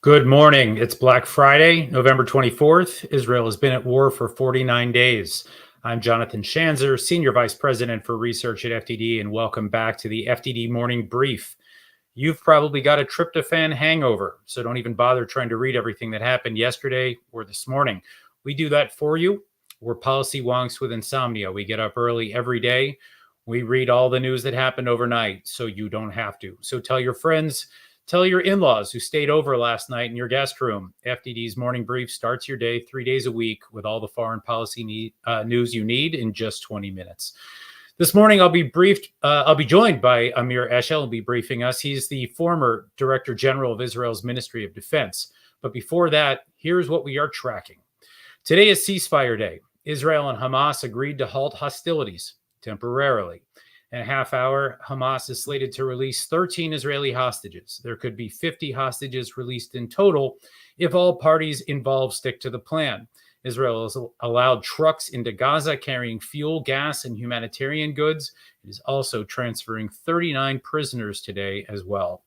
Good morning. It's Black Friday, November 24th. Israel has been at war for 49 days. I'm Jonathan Schanzer, Senior Vice President for Research at FDD, and welcome back to the FDD Morning Brief. You've probably got a tryptophan hangover, so don't even bother trying to read everything that happened yesterday or this morning. We do that for you. We're policy wonks with insomnia. We get up early every day. We read all the news that happened overnight, so you don't have to. So tell your friends. Tell your in-laws who stayed over last night in your guest room. FDD's Morning Brief starts your day 3 days a week with all the foreign policy news you need in just 20 minutes. This morning, I'll be joined by Amir Eshel. He'll be briefing us. He's the former Director General of Israel's Ministry of Defense. But before that, here's what we are tracking. Today is ceasefire day. Israel and Hamas agreed to halt hostilities temporarily. In a half hour, Hamas is slated to release 13 Israeli hostages. There could be 50 hostages released in total if all parties involved stick to the plan. Israel has allowed trucks into Gaza carrying fuel, gas, and humanitarian goods. It is also transferring 39 prisoners today as well.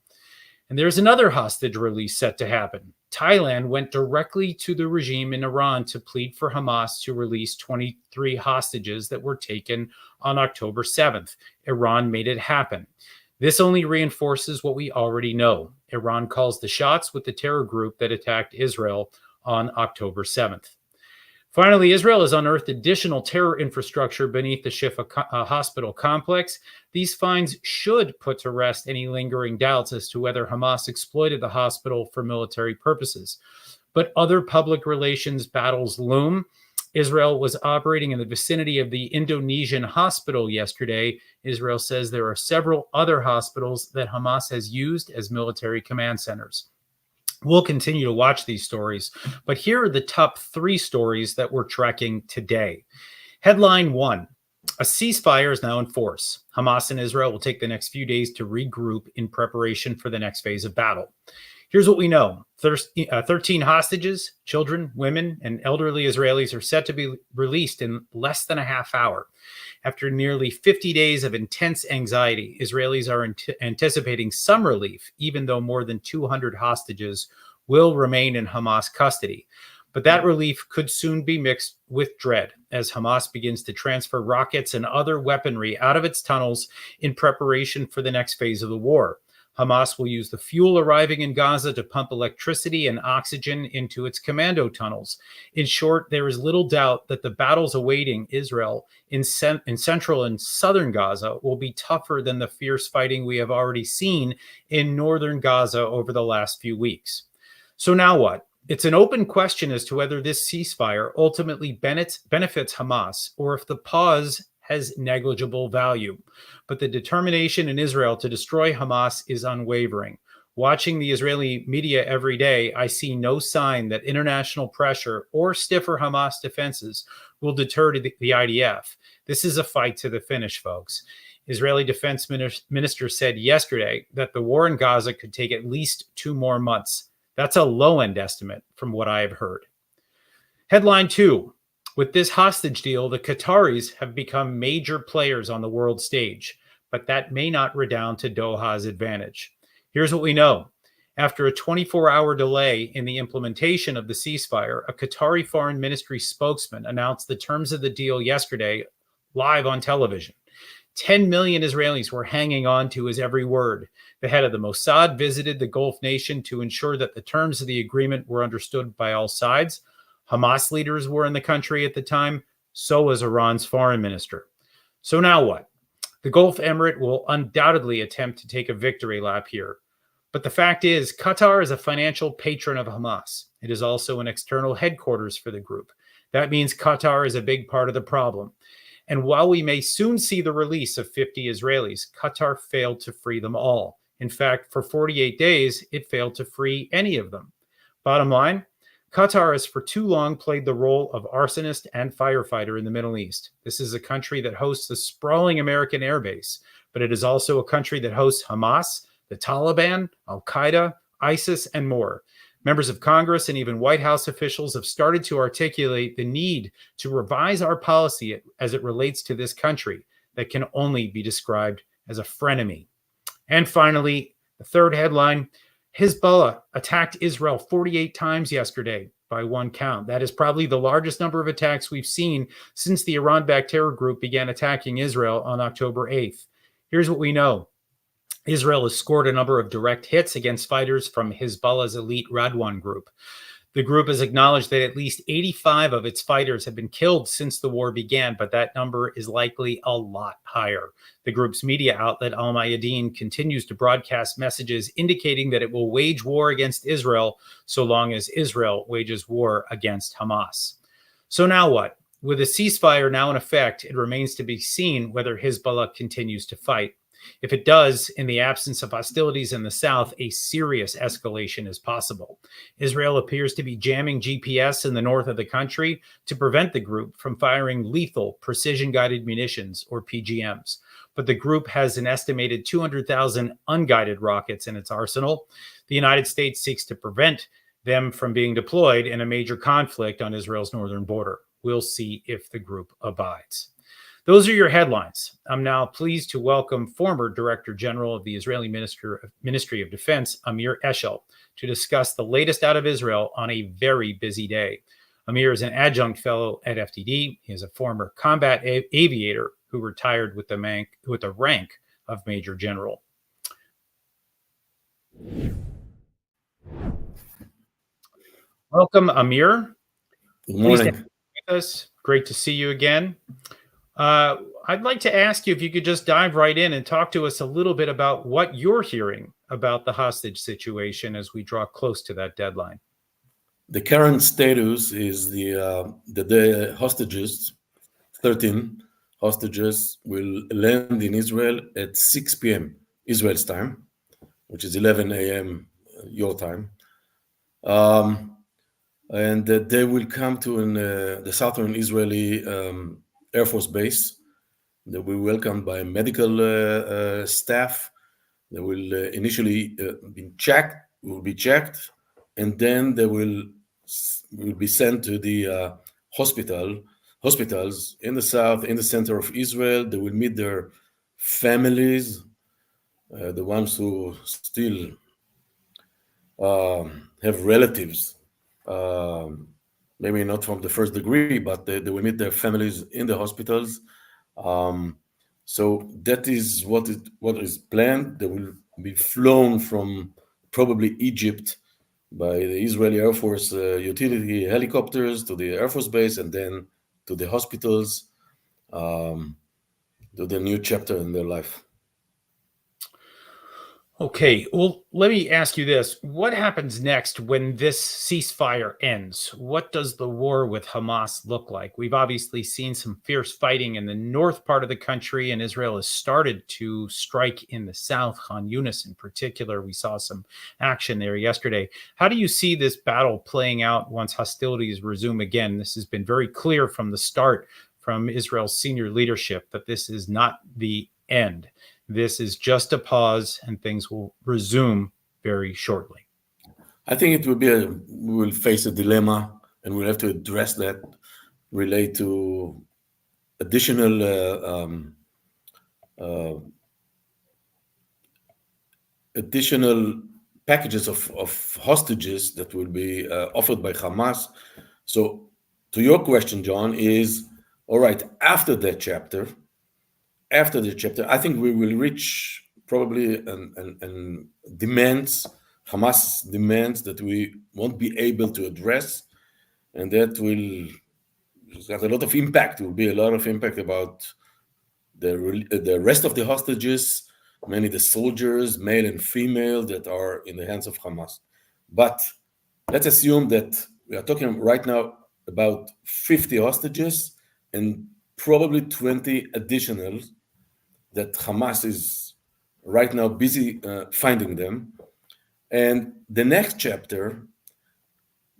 And there's another hostage release set to happen. Thailand went directly to the regime in Iran to plead for Hamas to release 23 hostages that were taken on October 7th. Iran made it happen. This only reinforces what we already know. Iran calls the shots with the terror group that attacked Israel on October 7th. Finally, Israel has unearthed additional terror infrastructure beneath the Shifa hospital complex. These finds should put to rest any lingering doubts as to whether Hamas exploited the hospital for military purposes. But other public relations battles loom. Israel was operating in the vicinity of the Indonesian hospital yesterday. Israel says there are several other hospitals that Hamas has used as military command centers. We'll continue to watch these stories, but here are the top 3 stories that we're tracking today. Headline 1, a ceasefire is now in force. Hamas and Israel will take the next few days to regroup in preparation for the next phase of battle. Here's what we know. 13 hostages, children, women, and elderly Israelis are set to be released in less than a half hour. After nearly 50 days of intense anxiety, Israelis are anticipating some relief, even though more than 200 hostages will remain in Hamas custody. But that relief could soon be mixed with dread as Hamas begins to transfer rockets and other weaponry out of its tunnels in preparation for the next phase of the war. Hamas will use the fuel arriving in Gaza to pump electricity and oxygen into its commando tunnels. In short, there is little doubt that the battles awaiting Israel in central and southern Gaza will be tougher than the fierce fighting we have already seen in northern Gaza over the last few weeks. So now what? It's an open question as to whether this ceasefire ultimately benefits Hamas or if the pause has negligible value. But the determination in Israel to destroy Hamas is unwavering. Watching the Israeli media every day, I see no sign that international pressure or stiffer Hamas defenses will deter the IDF. This is a fight to the finish, folks. Israeli defense minister said yesterday that the war in Gaza could take at least 2 more months. That's a low-end estimate from what I have heard. Headline 2. With this hostage deal, the Qataris have become major players on the world stage, but that may not redound to Doha's advantage. Here's what we know. After a 24-hour delay in the implementation of the ceasefire, a Qatari foreign ministry spokesman announced the terms of the deal yesterday live on television. 10 million Israelis were hanging on to his every word. The head of the Mossad visited the Gulf nation to ensure that the terms of the agreement were understood by all sides. Hamas leaders were in the country at the time. So was Iran's foreign minister. So now what? The Gulf Emirate will undoubtedly attempt to take a victory lap here. But the fact is, Qatar is a financial patron of Hamas. It is also an external headquarters for the group. That means Qatar is a big part of the problem. And while we may soon see the release of 50 Israelis, Qatar failed to free them all. In fact, for 48 days, it failed to free any of them. Bottom line, Qatar has for too long played the role of arsonist and firefighter in the Middle East. This is a country that hosts a sprawling American airbase, but it is also a country that hosts Hamas, the Taliban, Al-Qaeda, ISIS, and more. Members of Congress and even White House officials have started to articulate the need to revise our policy as it relates to this country that can only be described as a frenemy. And finally, the third headline, Hisbah attacked Israel 48 times yesterday by one count. That is probably the largest number of attacks we've seen since the Iran-backed terror group began attacking Israel on October 8th. Here's what we know. Israel has scored a number of direct hits against fighters from Hezbollah's elite Radwan group. The group has acknowledged that at least 85 of its fighters have been killed since the war began, but that number is likely a lot higher. The group's media outlet, Al Mayadeen, continues to broadcast messages indicating that it will wage war against Israel so long as Israel wages war against Hamas. So now what? With a ceasefire now in effect, it remains to be seen whether Hezbollah continues to fight. If it does, in the absence of hostilities in the south, a serious escalation is possible. Israel appears to be jamming GPS in the north of the country to prevent the group from firing lethal precision-guided munitions, or PGMs. But the group has an estimated 200,000 unguided rockets in its arsenal. The United States seeks to prevent them from being deployed in a major conflict on Israel's northern border. We'll see if the group abides. Those are your headlines. I'm now pleased to welcome former Director General of the Israeli Ministry of Defense, Amir Eshel, to discuss the latest out of Israel on a very busy day. Amir is an adjunct fellow at FDD. He is a former combat aviator who retired with the rank of Major General. Welcome, Amir. Good morning. With us. Great to see you again. I'd like to ask you if you could just dive right in and talk to us a little bit about what you're hearing about the hostage situation as we draw close to that deadline. The current status is the hostages, 13 hostages, will land in Israel at 6 p.m. Israel's time, which is 11 a.m. your time. And they will come to the southern Israeli Air Force base. They will be welcomed by medical staff. They will initially be checked, and then they will be sent to the hospitals in the south, in the center of Israel. They will meet their families, the ones who still have relatives, maybe not from the first degree, but they will meet their families in the hospitals. So that is what is planned. They will be flown from probably Egypt by the Israeli Air Force utility helicopters to the Air Force base, and then to the hospitals, to the new chapter in their life. Okay, well, let me ask you this. What happens next when this ceasefire ends? What does the war with Hamas look like? We've obviously seen some fierce fighting in the north part of the country, and Israel has started to strike in the south, Khan Yunis in particular. We saw some action there yesterday. How do you see this battle playing out once hostilities resume again? This has been very clear from the start from Israel's senior leadership that this is not the end. This is just a pause, and things will resume very shortly. I think it will be we will face a dilemma, and we'll have to address that, relate to additional packages of hostages that will be offered by Hamas. So to your question, John, is all right, after that chapter, I think we will reach probably and Hamas demands that we won't be able to address, and that will have a lot of impact. It will be a lot of impact about the rest of the hostages, many the soldiers, male and female, that are in the hands of Hamas. But let's assume that we are talking right now about 50 hostages, and probably 20 additional that Hamas is right now busy finding them. And the next chapter,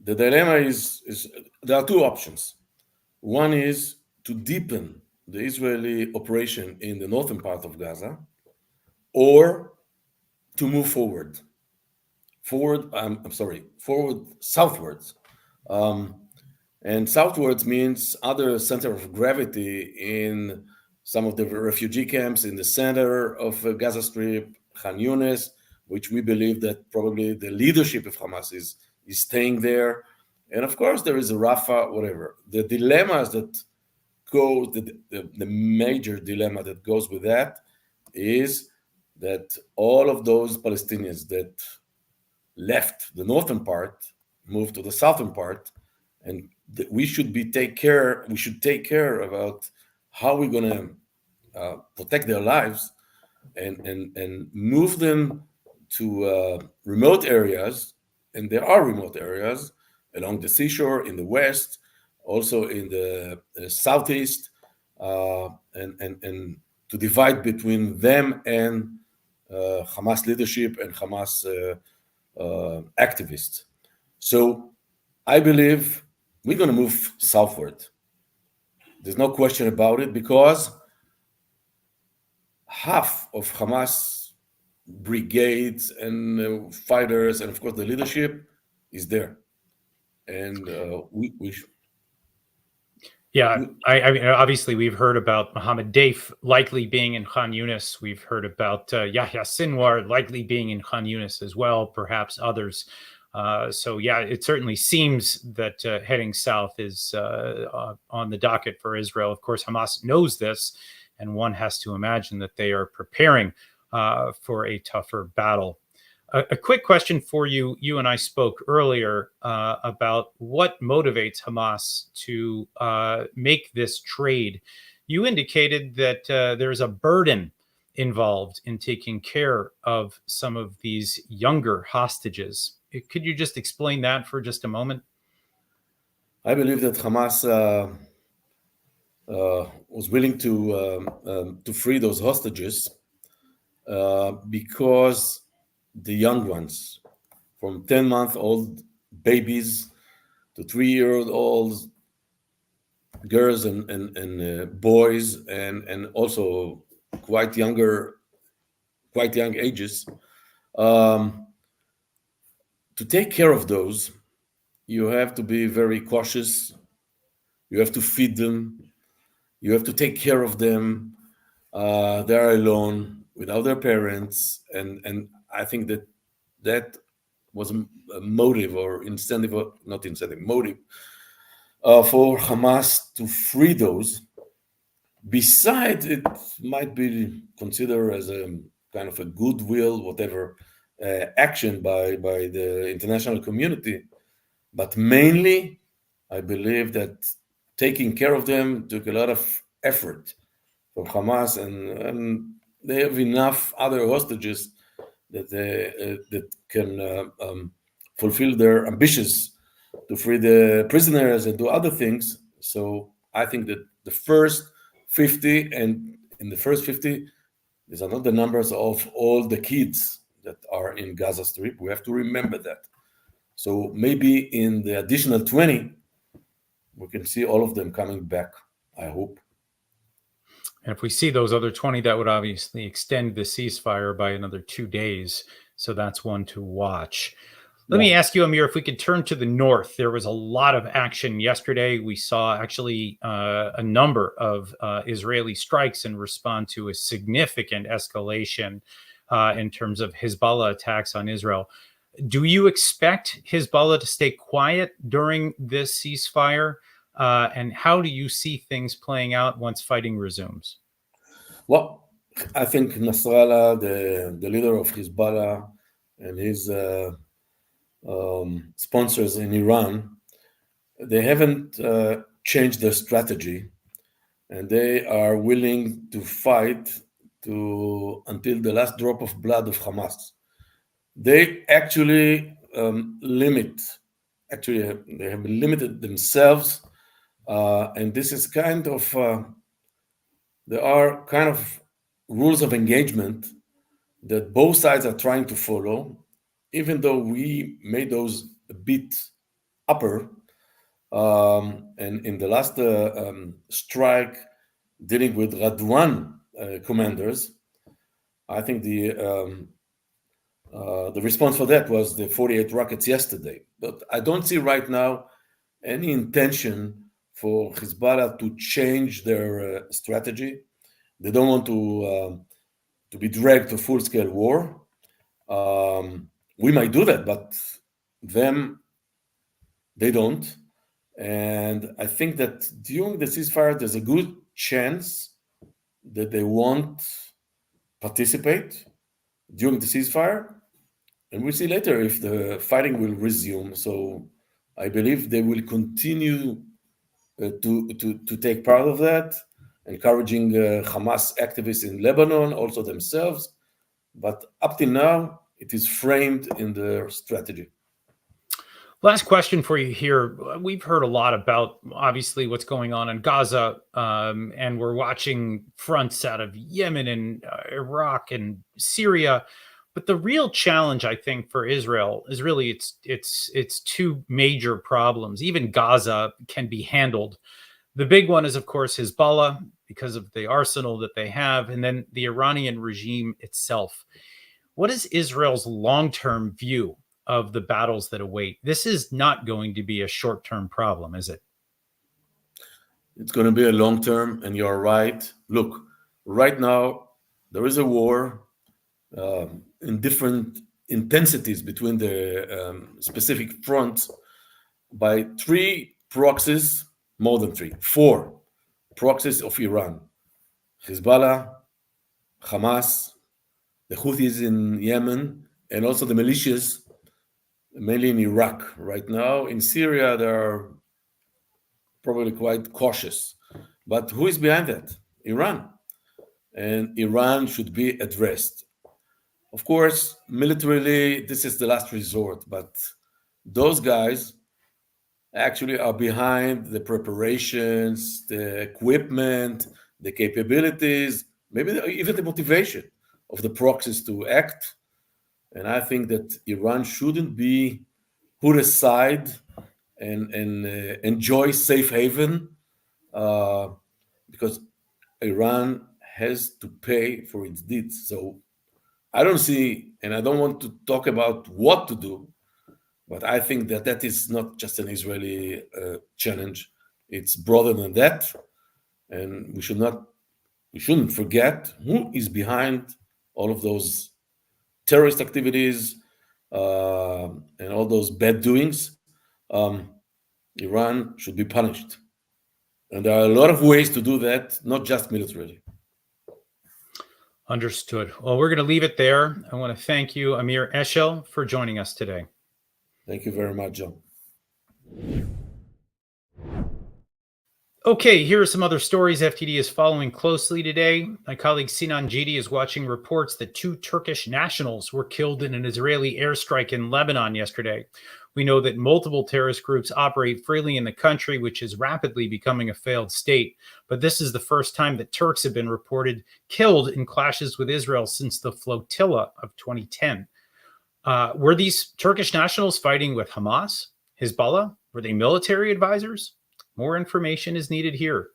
the dilemma is there are two options. One is to deepen the Israeli operation in the northern part of Gaza, or to move forward southwards. And southwards means other center of gravity in some of the refugee camps in the center of Gaza Strip, Khan Yunis, which we believe that probably the leadership of Hamas is staying there. And of course, there is a Rafah, whatever. The dilemmas that go, the major dilemma that goes with that is that all of those Palestinians that left the northern part moved to the southern part, and we should take care about how we're going to protect their lives and move them to remote areas. And there are remote areas along the seashore in the west, also in the southeast, and to divide between them and Hamas leadership and Hamas activists. So I believe we're going to move southward. There's no question about it, because half of Hamas brigades and fighters, and of course the leadership, is there. And I mean, obviously, we've heard about Mohammed Deif likely being in Khan Yunis. We've heard about Yahya Sinwar likely being in Khan Yunis as well, perhaps others. So, yeah, it certainly seems that heading south is on the docket for Israel. Of course, Hamas knows this, and one has to imagine that they are preparing for a tougher battle. A quick question for you. You and I spoke earlier about what motivates Hamas to make this trade. You indicated that there's a burden involved in taking care of some of these younger hostages. Could you just explain that for just a moment? I believe that Hamas was willing to free those hostages because the young ones, from 10-month-old babies to 3-year-old girls and boys, and also quite young ages, to take care of those, you have to be very cautious. You have to feed them. You have to take care of them. They are alone without their parents, and I think that was a motive or incentive, not incentive, motive for Hamas to free those. Besides, it might be considered as a kind of a goodwill, whatever, action by the international community. But mainly, I believe that taking care of them took a lot of effort from Hamas, and they have enough other hostages that can fulfill their ambitions to free the prisoners and do other things. So I think that the first 50, and in the first 50, these are not the numbers of all the kids that are in Gaza Strip. We have to remember that. So maybe in the additional 20, we can see all of them coming back, I hope. And if we see those other 20, that would obviously extend the ceasefire by another 2 days. So that's one to watch. Let me ask you, Amir, if we could turn to the north. There was a lot of action yesterday. We saw actually a number of Israeli strikes in response to a significant escalation in terms of Hezbollah attacks on Israel. Do you expect Hezbollah to stay quiet during this ceasefire? And how do you see things playing out once fighting resumes? Well, I think Nasrallah, the leader of Hezbollah, and his sponsors in Iran, they haven't changed their strategy, and they are willing to fight until the last drop of blood of Hamas. They actually they have limited themselves, and this is kind of there are kind of rules of engagement that both sides are trying to follow, even though we made those a bit upper. And in the last strike dealing with Radwan commanders, I think the response for that was the 48 rockets yesterday. But I don't see right now any intention for Hezbollah to change their strategy. They don't want to be dragged to full-scale war. We might do that, but them, they don't. And I think that during the ceasefire, there's a good chance that they won't participate during the ceasefire. And we'll see later if the fighting will resume. So I believe they will continue to take part of that, encouraging Hamas activists in Lebanon, also themselves. But up till now, it is framed in their strategy. Last question for you here. We've heard a lot about, obviously, what's going on in Gaza, and we're watching fronts out of Yemen and Iraq and Syria. But the real challenge, I think, for Israel is really it's two major problems. Even Gaza can be handled. The big one is, of course, Hezbollah, because of the arsenal that they have, and then the Iranian regime itself. What is Israel's long-term view of the battles that await? This is not going to be a short-term problem, is it? It's going to be a long-term, and you're right. Look, right now, there is a war in different intensities between the specific fronts by three proxies, more than three, four proxies of Iran: Hezbollah, Hamas, the Houthis in Yemen, and also the militias, mainly in Iraq. Right now, in Syria, they are probably quite cautious. But who is behind that? Iran. And Iran should be addressed. Of course, militarily, this is the last resort, but those guys actually are behind the preparations, the equipment, the capabilities, maybe even the motivation of the proxies to act. And I think that Iran shouldn't be put aside and enjoy safe haven because Iran has to pay for its deeds. So I don't see, and I don't want to talk about what to do, but I think that that is not just an Israeli challenge. It's broader than that, and we shouldn't forget who is behind all of those terrorist activities and all those bad doings. Iran should be punished, and there are a lot of ways to do that, not just militarily. Understood. Well, we're going to leave it there. I want to thank you, Amir Eshel, for joining us today. Thank you very much, John. Okay, here are some other stories FTD is following closely today. My colleague Sinan Jidi is watching reports that 2 Turkish nationals were killed in an Israeli airstrike in Lebanon yesterday. We know that multiple terrorist groups operate freely in the country, which is rapidly becoming a failed state. But this is the first time that Turks have been reported killed in clashes with Israel since the flotilla of 2010. Were these Turkish nationals fighting with Hamas, Hezbollah? Were they military advisors? More information is needed here.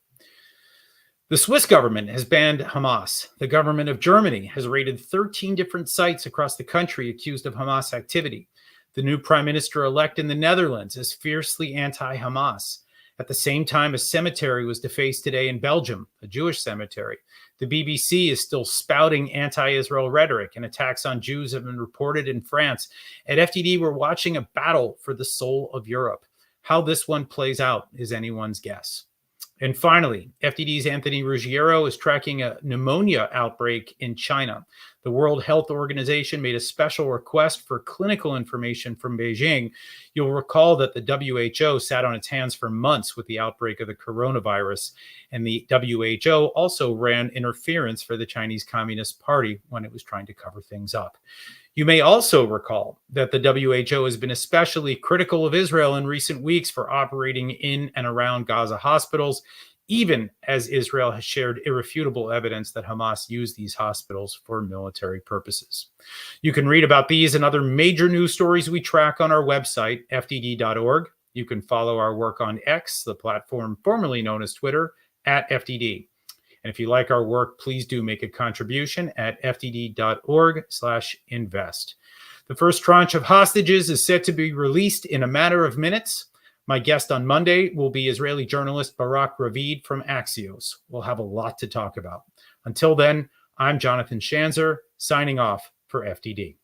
The Swiss government has banned Hamas. The government of Germany has raided 13 different sites across the country accused of Hamas activity. The new prime minister-elect in the Netherlands is fiercely anti-Hamas. At the same time, a cemetery was defaced today in Belgium, a Jewish cemetery. The BBC is still spouting anti-Israel rhetoric, and attacks on Jews have been reported in France. At FDD, we're watching a battle for the soul of Europe. How this one plays out is anyone's guess. And finally, FDD's Anthony Ruggiero is tracking a pneumonia outbreak in China. The World Health Organization made a special request for clinical information from Beijing. You'll recall that the WHO sat on its hands for months with the outbreak of the coronavirus, and the WHO also ran interference for the Chinese Communist Party when it was trying to cover things up. You may also recall that the WHO has been especially critical of Israel in recent weeks for operating in and around Gaza hospitals. even as Israel has shared irrefutable evidence that Hamas used these hospitals for military purposes. You can read about these and other major news stories we track on our website, fdd.org. You can follow our work on X, the platform formerly known as Twitter, at FDD. And if you like our work, please do make a contribution at fdd.org/invest. The first tranche of hostages is set to be released in a matter of minutes. My guest on Monday will be Israeli journalist Barak Ravid from Axios. We'll have a lot to talk about. Until then, I'm Jonathan Schanzer, signing off for FDD.